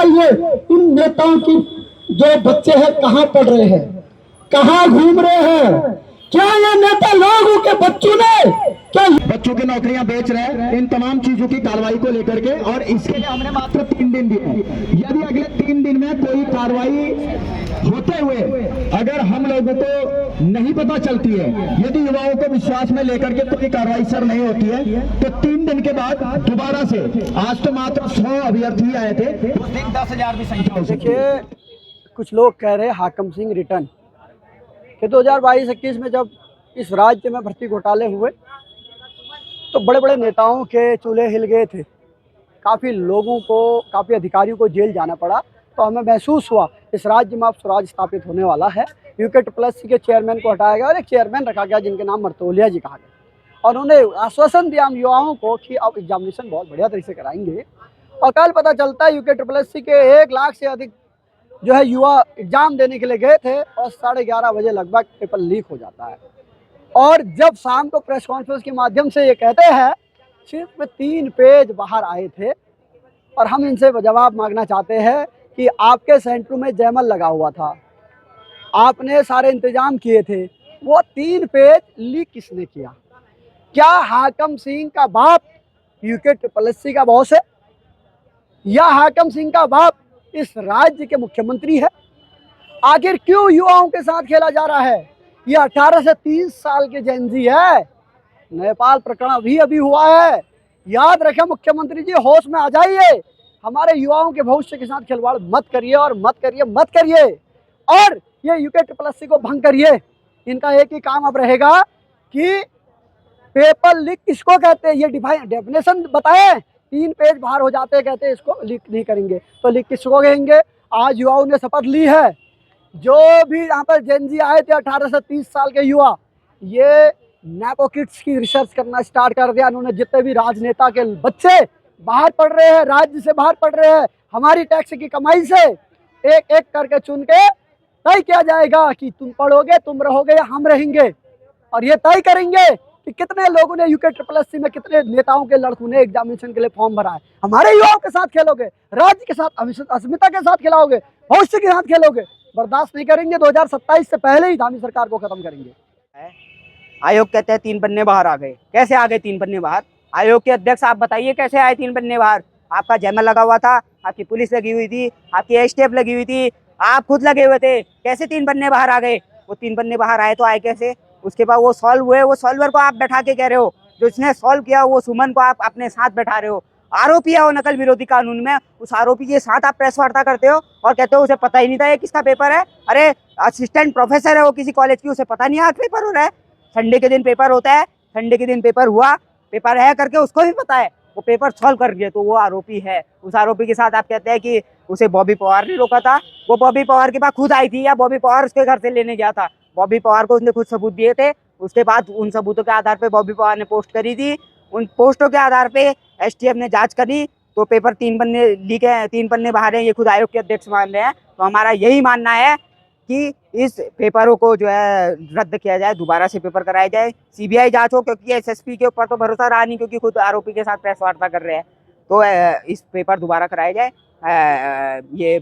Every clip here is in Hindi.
चाहिए। इन नेताओं की जो बच्चे हैं कहाँ पढ़ रहे हैं, कहाँ घूम रहे हैं? क्या ये नेता लोगों के बच्चों ने क्या बच्चों की नौकरियां बेच रहे हैं? इन तमाम चीजों की कार्रवाई को लेकर के, और इसके लिए हमने मात्र 3 दिन दिए हैं। यदि अगले 3 दिन में कोई कार्रवाई होते हुए अगर हम लोगों को नहीं पता चलती है, यदि युवाओं को विश्वास में लेकर के कोई कार्रवाई सर नहीं होती है, तो 3 दिन के बाद दोबारा से, आज तो मात्र 100 अभ्यर्थी आए थे, उस दिन 10,000 भी संख्या हो सकती है। देखिए, कुछ लोग कह रहे हैं हाकम सिंह रिटर्न कि 2022-21 में जब इस राज्य में भर्ती घोटाले हुए तो बड़े बड़े नेताओं के चूल्हे हिल गए थे, काफ़ी लोगों को, काफ़ी अधिकारियों को जेल जाना पड़ा। तो हमें महसूस हुआ इस राज्य में अब स्वराज स्थापित होने वाला है। यूके के चेयरमैन को हटाया गया और एक चेयरमैन रखा गया जिनके नाम मर्तोलिया जी कहा गया, और उन्होंने आश्वासन दिया हम युवाओं को कि अब एग्जामिनेशन बहुत बढ़िया तरीके से कराएंगे। और कल पता चलता है यूके के 1 लाख से अधिक जो है युवा एग्जाम देने के लिए गए थे और 11:30 बजे लगभग पेपर लीक हो जाता है। और जब शाम को प्रेस कॉन्फ्रेंस के माध्यम से ये कहते हैं सिर्फ 3 पेज बाहर आए थे, और हम इनसे जवाब मांगना चाहते हैं कि आपके सेंटर में जयमल लगा हुआ था, आपने सारे इंतजाम किए थे, वो 3 पेज लीक किसने किया? क्या हाकम सिंह का बाप यूके का बॉस है, या हाकम सिंह का बाप इस राज्य के मुख्यमंत्री है? आखिर क्यों युवाओं के साथ खेला जा रहा है? ये 18 से 30 साल के जेनजी है। नेपाल प्रकरण अभी हुआ है। याद रखें मुख्यमंत्री जी, होश में आ जाइए। हमारे युवाओं के भविष्य के साथ खिलवाड़ मत करिए, और मत करिए, मत करिए। और ये यूके को भंग करिए। इनका एक ही काम अब रहेगा कि पेपर लीक किसको कहते हैं ये डेफिनेशन बताएं। 3 पेज बाहर हो जाते हैं, कहते हैं इसको लीक नहीं करेंगे, तो लीक किसको कहेंगे? आज युवाओं ने शपथ ली है, जो भी यहाँ पर जेनजी आए थे 18 से 30 साल के युवा, ये नैपो किड्स की रिसर्च करना स्टार्ट कर दिया। उन्होंने जितने भी राजनेता के बच्चे बाहर पढ़ रहे हैं, राज्य से बाहर पढ़ रहे हैं, हमारी टैक्स की कमाई से एक एक करके चुन के तय किया जाएगा कि तुम पढ़ोगे, तुम रहोगे या हम रहेंगे। और ये तय करेंगे कि कितने लोगों ने यूके में, कितने नेताओं के लड़कों ने एग्जामिनेशन के लिए फॉर्म भरा है। हमारे युवाओं के साथ खेलोगे, राज्य के साथ, अस्मिता के साथ खिलाओगे, भविष्य के साथ खेलोगे। बर्दाश्त नहीं करेंगे। 2027 से पहले ही धामी सरकार को खत्म करेंगे। आयोग कहते हैं 3 पन्ने बाहर आ गए। कैसे आ गए 3 पन्ने बाहर? आयोग के अध्यक्ष आप बताइए कैसे आए 3 पन्ने बाहर? आपका जयमल लगा हुआ था, आपकी पुलिस लगी हुई थी, आपकी एसटीएफ लगी हुई थी, आप खुद लगे हुए थे। कैसे 3 पन्ने बाहर आ गए? वो 3 पन्ने बाहर आए तो आए कैसे? उसके बाद वो सॉल्व हुए, वो सॉल्वर को आप बैठा के कह रहे हो, जो इसने सॉल्व किया वो सुमन को आप अपने साथ बैठा रहे हो। आरोपी है वो नकल विरोधी कानून में, उस आरोपी के साथ आप प्रेस वार्ता करते हो और कहते हो उसे पता ही नहीं था ये किसका पेपर है। अरे असिस्टेंट प्रोफेसर है वो किसी कॉलेज की, उसे पता नहीं आज पेपर हो रहा है। संडे के दिन पेपर होता है, संडे के दिन पेपर हुआ, पेपर है करके उसको भी पता है, वो पेपर सॉल्व कर दिया, तो वो आरोपी है। उस आरोपी के साथ आप कहते हैं कि उसे बॉबी पवार ने रोका था। वो बॉबी पवार के पास खुद आई थी या बॉबी पवार उसके घर से लेने गया था? बॉबी पवार को उसने खुद सबूत दिए थे। उसके बाद उन सबूतों के आधार पे बॉबी पवार ने पोस्ट करी थी। उन पोस्टों के आधार पे एसटीएफ ने जांच करी, तो पेपर 3 पन्ने लीक है, 3 पन्ने बाहर हैं, ये खुद आयोग के अध्यक्ष मान रहे हैं। तो हमारा यही मानना है कि इस पेपरों को जो है रद्द किया जाए, दोबारा से पेपर कराया जाए, सीबीआई जांच हो, क्योंकि एसएसपी के ऊपर तो भरोसा रहा नहीं, क्योंकि खुद आरोपी के साथ प्रेस वार्ता कर रहे हैं। तो इस पेपर दोबारा कराया जाए, ये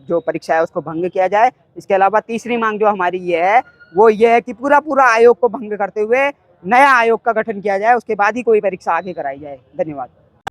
जो परीक्षा है उसको भंग किया जाए। इसके अलावा तीसरी मांग जो हमारी ये है वो ये है कि पूरा आयोग को भंग करते हुए नया आयोग का गठन किया जाए, उसके बाद ही कोई परीक्षा आगे कराई जाए। धन्यवाद।